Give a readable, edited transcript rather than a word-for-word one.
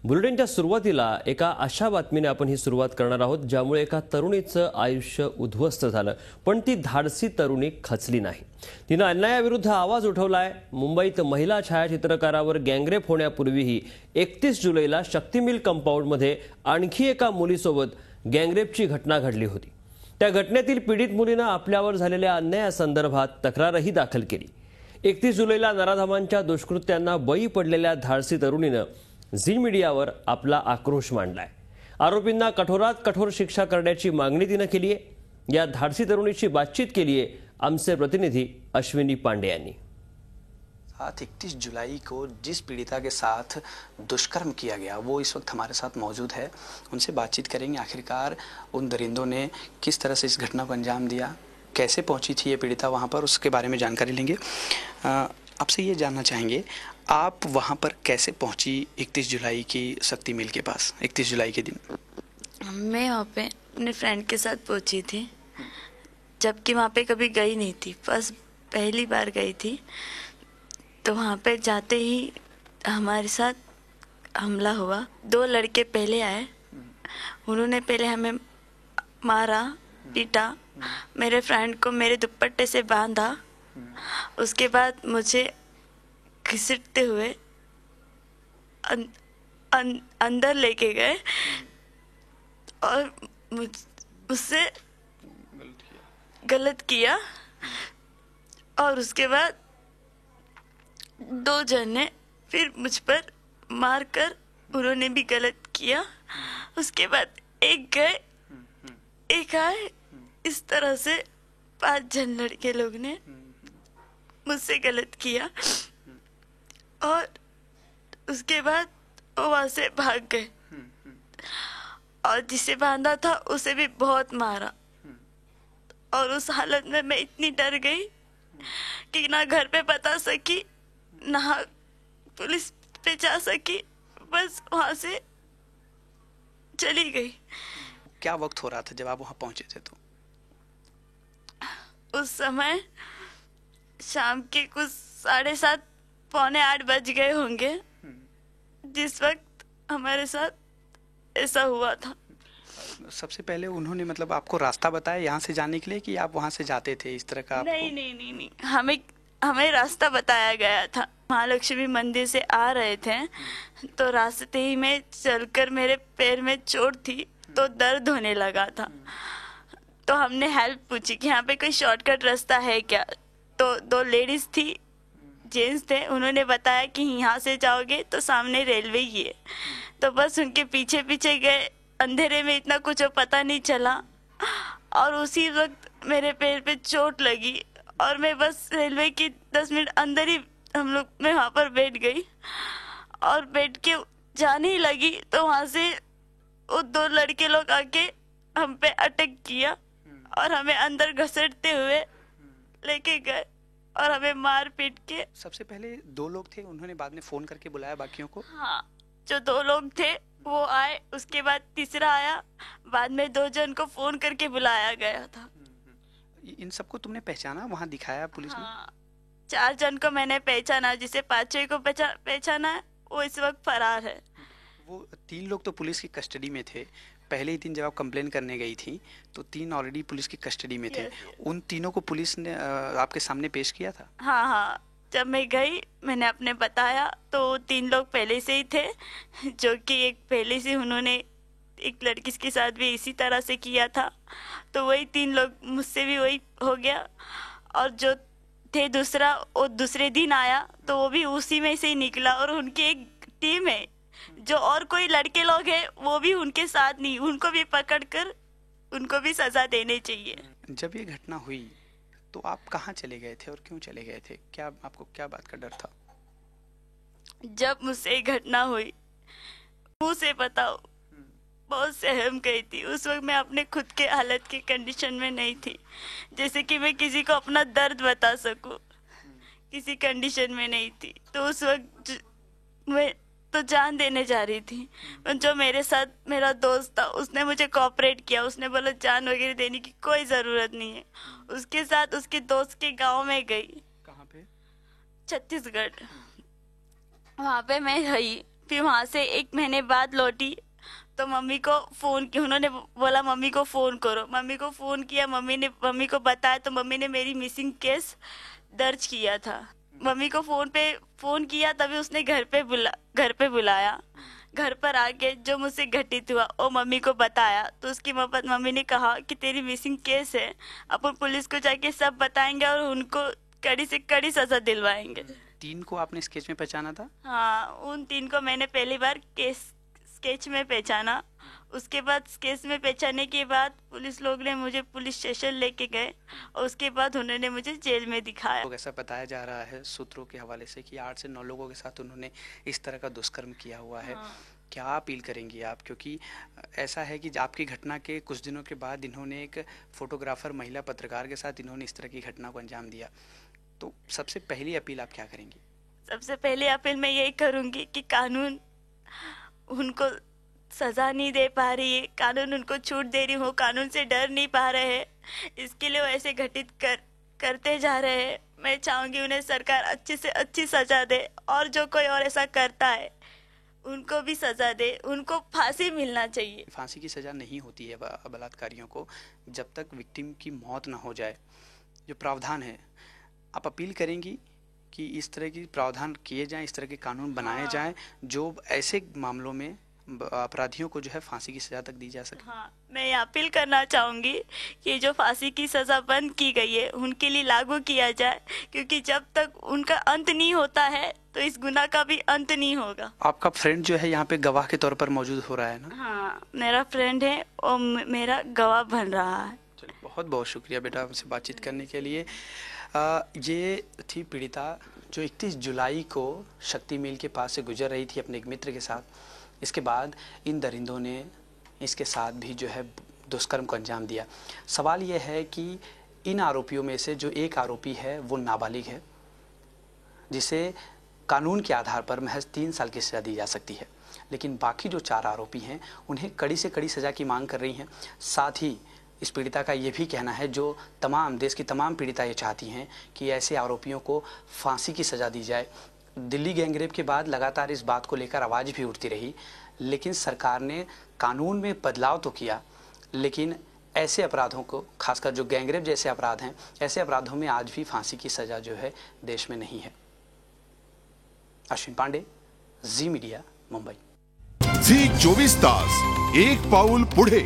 बुलेटिनच्या सुरुवातीला एका अशा बातमीने आपण ही सुरुवात करणार आहोत ज्यामुळे एका तरुणीचं आयुष्य उद्ध्वस्त झालं, पण ती धाडसी तरुणी खचली नाही। तिनं अन्यायाविरुद्ध आवाज उठवलाय। मुंबईत महिला छायाचित्रकारावर गँगरेप होण्यापूर्वीही 31 जुलैला शक्ती मिल कंपाऊंडमध्ये आणखी एका मुलीसोबत गँगरेपची घटना घडली होती। त्या घटनेतील पीडित मुलीनं आपल्यावर झालेल्या अन्यायासंदर्भात तक्रारही दाखल केली। 31 जुलैला नराधमांच्या दुष्कृत्यांना बळी पडलेल्या धाडसी तरुणीनं झी मीडियावर आपला आक्रोश मांडलाय। आरोपींना कठोरात कठोर शिक्षा करण्याची मागणी तिनं केली आहे। या धाडसी तरुणीशी बातचीत केली आहे आमचे प्रतिनिधी अश्विनी पांडे यांनी। 31 जुलाई को जिस पीड़िता के साथ दुष्कर्म किया गया वो इस वक्त हमारे साथ मौजूद है। उनसे बातचीत करेंगे। आखिरकार उन दरिंदों ने किस तरह से इस घटना को अंजाम दिया, कैसे पहुंची थी ये पीड़िता वहां पर, उसके बारे में जानकारी लेंगे। आपसे ये जानना चाहेंगे, आप वहां पर कैसे पहुंची 31 जुलाई की शक्ति मिल के पास? 31 जुलाई के दिन मैं वहाँ पे अपने फ्रेंड के साथ पहुंची थी, जबकि वहाँ पे कभी गई नहीं थी, बस पहली बार गई थी। तो वहाँ पे जाते ही हमारे साथ हमला हुआ। 2 लड़के पहले आए, उन्होंने पहले हमें मारा, पीटा, मेरे फ्रेंड को मेरे दुपट्टे से बांधा। उसके बाद मुझे घसीटते हुए अंदर लेके गए और मुझसे गलत किया। और उसके बाद 2 जन ने फिर मुझ पर मारकर उन्होंने भी गलत किया। उसके बाद एक गए, एक आए। इस तरह से 5 जन लड़के लोग ने मुझसे गलत किया और उसके बाद वो वहां से भाग गए और जिसे बांधा था उसे भी बहुत मारा। और उस हालत में मैं इतनी डर गई कि ना घर पे बता सकी, ना पुलिस पे जा सकी, बस वहां से चली गई। क्या वक्त हो रहा था जब आप वहां पहुंचे थे? तो उस समय शाम के कुछ 7:30 पौने 8 बज गए होंगे जिस वक्त हमारे साथ ऐसा हुआ था। सबसे पहले उन्होंने मतलब आपको रास्ता बताया यहाँ से जाने के लिए कि आप वहाँ से जाते थे इस तरह का? नहीं, हमें रास्ता बताया गया था। महालक्ष्मी मंदिर से आ रहे थे तो रास्ते ही में चलकर मेरे पैर में चोट थी तो दर्द होने लगा था। तो हमने हेल्प पूछी कि यहाँ पे कोई शॉर्टकट रास्ता है क्या। तो 2 लेडीज थी, जेंट्स थे, उन्होंने बताया कि यहाँ से जाओगे तो सामने रेलवे ही है। तो बस उनके पीछे पीछे गए। अंधेरे में इतना कुछ पता नहीं चला और उसी वक्त मेरे पैर पे चोट लगी और मैं बस रेलवे की 10 मिनट अंदर ही मैं वहाँ पर बैठ गई और बैठ के जाने ही लगी तो वहाँ से वो 2 लड़के लोग आके हम पे अटैक किया और हमें अंदर घसीटते हुए लेके गए और हमें मार पीट के। सबसे पहले 2 लोग थे, उन्होंने बाद में फोन करके बुलाया बाकियों को? हाँ, जो 2 लोग थे वो आए, उसके बाद तीसरा आया, बाद में 2 जन को फोन करके बुलाया गया था। इन सबको तुमने पहचाना, वहाँ दिखाया पुलिस ने? हाँ, 4 जन को मैंने पहचाना, जिसे 5वें को पहचाना है वो इस वक्त फरार है। वो 3 लोग तो पुलिस की कस्टडी में थे। पहले ही दिन जब आप कंप्लेन करने गई थी तो 3 ऑलरेडी पुलिस की कस्टडी में थे। उन तीनों को पुलिस ने आपके सामने पेश किया था? हाँ, जब मैं गई मैंने अपने बताया तो 3 लोग पहले से ही थे, जो कि एक पहले से उन्होंने एक लड़की के साथ भी इसी तरह से किया था। तो वही 3 लोग, मुझसे भी वही हो गया। और जो थे दूसरा, वो दूसरे दिन आया तो वो भी उसी में से ही निकला। और उनकी एक टीम है, जो और कोई लड़के लोग हैं वो भी उनके साथ नहीं, उनको भी पकड़कर उनको भी सजा देनी चाहिए। जब ये घटना हुई तो आप कहाँ चले गए थे और क्यों चले गए थे? क्या आपको क्या बात का डर था? जब मुझसे ये घटना हुई, मुँह से बताओ, बहुत सहम गई थी। उस वक्त मैं अपने खुद के हालत की कंडीशन में नहीं थी, जैसे कि मैं किसी को अपना दर्द बता सकूं, किसी कंडीशन में नहीं थी। तो उस वक्त मैं तो जान देने जा रही थी। जो मेरे साथ मेरा दोस्त था उसने मुझे कोऑपरेट किया, उसने बोला जान वगैरह देने की कोई ज़रूरत नहीं है। उसके साथ उसके दोस्त के गांव में गई। कहाँ पे? छत्तीसगढ़। वहाँ पे मैं रही फिर वहाँ से 1 महीने बाद लौटी तो मम्मी को उन्होंने बोला मम्मी को फ़ोन करो। मम्मी को फ़ोन किया, मम्मी को बताया तो मम्मी ने मेरी मिसिंग केस दर्ज किया था। मम्मी को फ़ोन किया तभी उसने घर पे बुलाया। घर पर आके जो मुझसे घटित हुआ वो मम्मी को बताया तो उसकी मम्मी ने कहा कि तेरी मिसिंग केस है, अपन पुलिस को जाके सब बताएंगे और उनको कड़ी से कड़ी सजा दिलवाएंगे। 3 को आपने स्केच में पहचाना था? हाँ, उन 3 को मैंने पहली बार स्केच में पहचाना। उसके बाद स्केच में पहचानने के बाद पुलिस लोग ने मुझे पुलिस स्टेशन लेके गए और उसके बाद उन्होंने मुझे जेल में दिखाया। लोग ऐसा बताया जा रहा है सूत्रों के हवाले से कि 8 से 9 लोगों के साथ उन्होंने इस तरह का दुष्कर्म किया हुआ है। हाँ। क्या अपील करेंगी आप, क्योंकि ऐसा है कि आपकी घटना के कुछ दिनों के बाद इन्होंने एक फोटोग्राफर महिला पत्रकार के साथ इन्होंने इस तरह की घटना को अंजाम दिया, तो सबसे पहली अपील आप क्या करेंगी? सबसे पहले अपील मैं यही करूंगी कि कानून उनको सजा नहीं दे पा रही है, कानून उनको छूट दे रही हो, कानून से डर नहीं पा रहे हैं, इसके लिए वो ऐसे घटित करते जा रहे हैं। मैं चाहूंगी उन्हें सरकार अच्छी से अच्छी सजा दे और जो कोई और ऐसा करता है उनको भी सजा दे, उनको फांसी मिलना चाहिए। फांसी की सजा नहीं होती है बलात्कारियों को जब तक विक्टिम की मौत ना हो जाए। जो प्रावधान है, आप अपील करेंगी कि इस तरह की प्रावधान किए जाएं, इस तरह के कानून बनाए जाएं जो ऐसे मामलों में अपराधियों को जो है फांसी की सजा तक दी जा सके। हाँ, मैं ये अपील करना चाहूंगी कि जो फांसी की सजा बंद की गई है उनके लिए लागू किया जाए, क्योंकि जब तक उनका अंत नहीं होता है तो इस गुनाह का भी अंत नहीं होगा। आपका फ्रेंड जो है यहाँ पे गवाह के तौर पर मौजूद हो रहा है ना? हाँ, मेरा फ्रेंड है और मेरा गवाह बन रहा है। चलिए, बहुत बहुत शुक्रिया बेटा हमसे बातचीत करने के लिए। ये थी पीड़िता जो 31 जुलाई को शक्ति मिल के पास से गुजर रही थी अपने एक मित्र के साथ। इसके बाद इन दरिंदों ने इसके साथ भी जो है दुष्कर्म को अंजाम दिया। सवाल यह है कि इन आरोपियों में से जो एक आरोपी है वो नाबालिग है, जिसे कानून के आधार पर महज 3 साल की सज़ा दी जा सकती है, लेकिन बाकी जो 4 आरोपी हैं उन्हें कड़ी से कड़ी सज़ा की मांग कर रही हैं। साथ ही इस पीड़िता का ये भी कहना है, जो देश की तमाम पीड़िता ये चाहती हैं कि ऐसे आरोपियों को फांसी की सज़ा दी जाए। दिल्ली गैंगरेप के बाद लगातार इस बात को लेकर आवाज़ भी उठती रही, लेकिन सरकार ने कानून में बदलाव तो किया, लेकिन ऐसे अपराधों को, खासकर जो गैंगरेप जैसे अपराध हैं, ऐसे अपराधों में आज भी फांसी की सज़ा जो है देश में नहीं है। अश्विन पांडे, जी मीडिया, मुंबई। झी 24 तास, एक पाऊल पुढे।